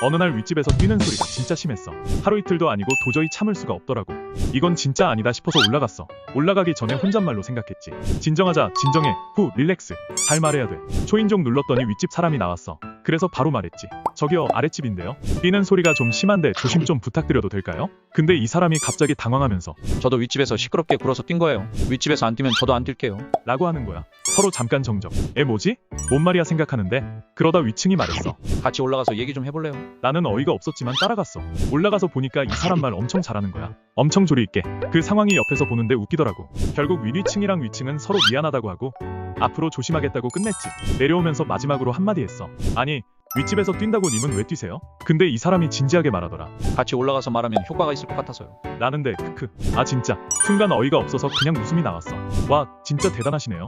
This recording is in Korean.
어느 날 윗집에서 뛰는 소리가 진짜 심했어. 하루 이틀도 아니고 도저히 참을 수가 없더라고. 이건 진짜 아니다 싶어서 올라갔어. 올라가기 전에 혼잣말로 생각했지. 진정하자, 진정해, 후, 릴렉스. 잘 말해야 돼. 초인종 눌렀더니 윗집 사람이 나왔어. 그래서 바로 말했지. 저기요, 아랫집인데요. 뛰는 소리가 좀 심한데 조심 좀 부탁드려도 될까요? 근데 이 사람이 갑자기 당황하면서 저도 윗집에서 시끄럽게 굴어서 뛴 거예요. 윗집에서 안 뛰면 저도 안 뛸게요. 라고 하는 거야. 서로 잠깐 정적. 뭐지? 뭔 말이야 생각하는데 그러다 위층이 말했어. 같이 올라가서 얘기 좀 해볼래요? 나는 어이가 없었지만 따라갔어. 올라가서 보니까 이 사람 말 엄청 잘하는 거야. 엄청 조리 있게. 그 상황이 옆에서 보는데 웃기더라고. 결국 위층이랑 위층은 서로 미안하다고 하고 앞으로 조심하겠다고 끝냈지. 내려오면서 마지막으로 한마디 했어. 아니, 윗집에서 뛴다고 님은 왜 뛰세요? 근데 이 사람이 진지하게 말하더라. 같이 올라가서 말하면 효과가 있을 것 같아서요. 라는데 크크. 아 진짜. 순간 어이가 없어서 그냥 웃음이 나왔어. 와, 진짜 대단하시네요.